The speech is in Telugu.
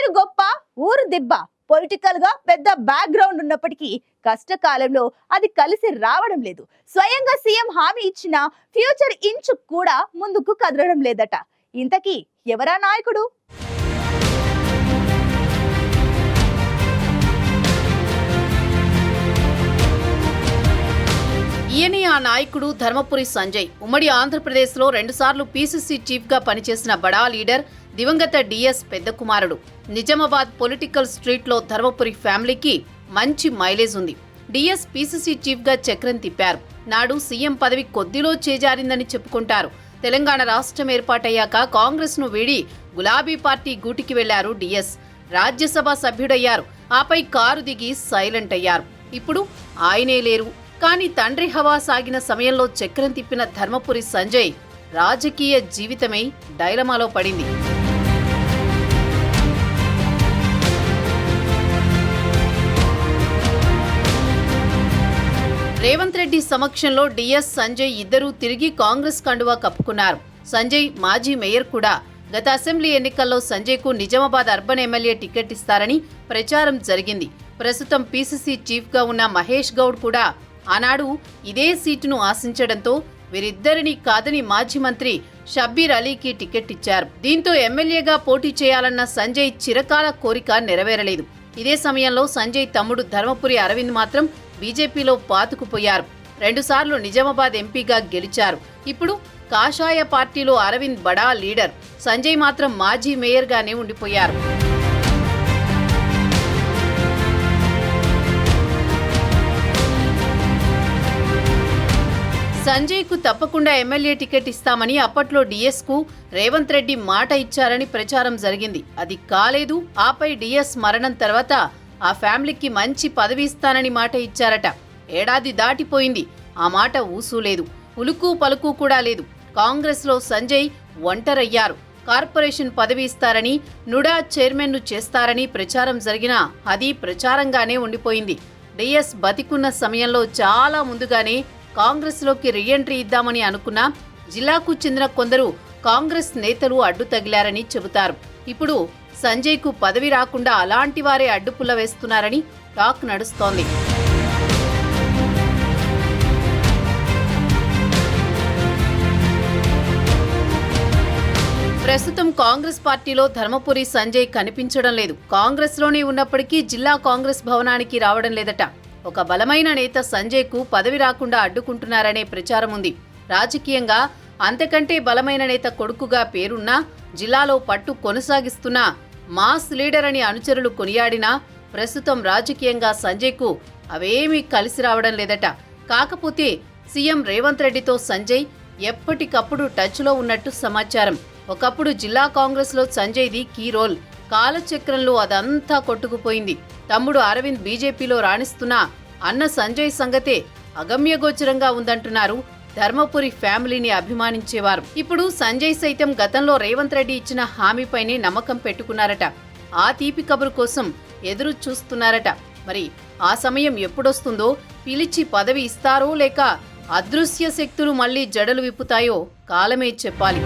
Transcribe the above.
పేరు గొప్ప, ఊరు దిబ్బ. పొలిటికల్ గా పెద్ద బ్యాక్గ్రౌండ్ ఉన్నప్పటికీ కష్టకాలంలో అది కలిసి రావడం లేదు. స్వయంగా సీఎం హామీ ఇచ్చిన ఫ్యూచర్ ఇంచు కూడా ముందుకు కదలడం లేదట. ఇంతకీ ఎవరా నాయకుడు? ఈయనే ఆ నాయకుడు ధర్మపురి సంజయ్. ఉమ్మడి ఆంధ్రప్రదేశ్లో 2 సార్లు పీసీసీ చీఫ్ గా పనిచేసిన బడా లీడర్, దివంగత డిఎస్ పెద్ద కుమారుడు. నిజామాబాద్ పొలిటికల్ స్ట్రీట్ లో ధర్మపురి ఫ్యామిలీకి మంచి మైలేజ్ ఉంది. డిఎస్ పీసీసీ చీఫ్ గా చక్రం తిప్పారు. నాడు సీఎం పదవి కొద్దిలో చేజారిందని చెప్పుకుంటారు. తెలంగాణ రాష్ట్రం ఏర్పాటయ్యాక కాంగ్రెస్ ను వీడి గులాబీ పార్టీ గూటికి వెళ్లారు డిఎస్. రాజ్యసభ సభ్యుడయ్యారు. ఆపై కారు దిగి సైలెంట్ అయ్యారు. ఇప్పుడు ఆయనే లేరు. కానీ తండ్రి హవా సాగిన సమయంలో చక్రం తిప్పిన ధర్మపురి సంజయ్ రాజకీయ జీవితమై డైలమాలో పడింది. రేవంత్ రెడ్డి సమక్షంలో డిఎస్, సంజయ్ ఇద్దరూ తిరిగి కాంగ్రెస్ కండువా కప్పుకున్నారు. సంజయ్ మాజీ మేయర్ కూడా. గత అసెంబ్లీ ఎన్నికల్లో సంజయ్కు నిజామాబాద్ అర్బన్ ఎమ్మెల్యే టికెట్ ఇస్తారని ప్రచారం జరిగింది. ప్రస్తుతం పీసీసీ చీఫ్ గా ఉన్న మహేష్ గౌడ్ కూడా ఆనాడు ఇదే సీటును ఆశించడంతో వీరిద్దరిని కాదని మాజీ మంత్రి షబ్బీర్ అలీకి టికెట్ ఇచ్చారు. దీంతో ఎమ్మెల్యేగా పోటీ చేయాలన్న సంజయ్ చిరకాల కోరిక నెరవేరలేదు. ఇదే సమయంలో సంజయ్ తమ్ముడు ధర్మపురి అరవింద్ మాత్రం బీజేపీలో పాతుకుపోయారు. 2 సార్లు నిజామాబాద్ ఎంపీగా గెలిచారు. ఇప్పుడు కాషాయ పార్టీలో అరవింద్ బడా లీడర్, సంజయ్ మాత్రం మాజీ మేయర్గానే ఉండిపోయారు. సంజయ్కు తప్పకుండా ఎమ్మెల్యే టికెట్ ఇస్తామని అప్పట్లో డిఎస్కు రేవంత్ రెడ్డి మాట ఇచ్చారని ప్రచారం జరిగింది. అది కాలేదు. ఆపై డిఎస్ మరణం తర్వాత ఆ ఫ్యామిలీకి మంచి పదవి ఇస్తానని మాట ఇచ్చారట. ఏడాది దాటిపోయింది. ఆ మాట ఊసు లేదు, ఉలుకు పలుకు కూడా లేదు. కాంగ్రెస్లో సంజయ్ ఒంటరయ్యారు. కార్పొరేషన్ పదవి ఇస్తారని, నుడా చైర్మన్ను చేస్తారని ప్రచారం జరిగినా అది ప్రచారంగానే ఉండిపోయింది. డిఎస్ బతికున్న సమయంలో చాలా ముందుగానే కాంగ్రెస్లోకి రీఎంట్రీ ఇద్దామని అనుకున్నా జిల్లాకు చెందిన కొందరు కాంగ్రెస్ నేతలు అడ్డు తగిలారని చెబుతారు. ఇప్పుడు సంజయ్కు పదవి రాకుండా అలాంటి వారే అడ్డుపుల్ల వేస్తున్నారని టాక్ నడుస్తోంది. ప్రస్తుతం కాంగ్రెస్ పార్టీలో ధర్మపురి సంజయ్ కనిపించడం లేదు. కాంగ్రెస్లోనే ఉన్నప్పటికీ జిల్లా కాంగ్రెస్ భవనానికి రావడం లేదట. ఒక బలమైన నేత సంజయ్కు పదవి రాకుండా అడ్డుకుంటున్నారనే ప్రచారం ఉంది. రాజకీయంగా అంతకంటే బలమైన నేత కొడుకుగా పేరున్నా జిల్లాలో పట్టు కొనసాగిస్తున్న మాస్ లీడర్ అని అనుచరులు కొనియాడినా ప్రస్తుతం రాజకీయంగా సంజయ్కు అవేమీ కలిసి రావడం లేదట. కాకపోతే సీఎం రేవంత్ రెడ్డితో సంజయ్ ఎప్పటికప్పుడు టచ్లో ఉన్నట్టు సమాచారం. ఒకప్పుడు జిల్లా కాంగ్రెస్లో సంజయ్ది కీ రోల్. కాలచక్రంలో అదంతా కొట్టుకుపోయింది. తమ్ముడు అరవింద్ బీజేపీలో రాణిస్తున్నా అన్న సంజయ్ సంగతే అగమ్యగోచరంగా ఉందంటున్నారు ధర్మపురి ఫ్యామిలీని అభిమానించేవారు. ఇప్పుడు సంజయ్ సైతం గతంలో రేవంత్ రెడ్డి ఇచ్చిన హామీపైనే నమ్మకం పెట్టుకున్నారట. ఆ తీపి కబురు కోసం ఎదురు చూస్తున్నారట. మరి ఆ సమయం ఎప్పుడొస్తుందో, పిలిచి పదవి ఇస్తారో లేక అదృశ్య శక్తులు మళ్లీ జడలు విప్పుతాయో కాలమే చెప్పాలి.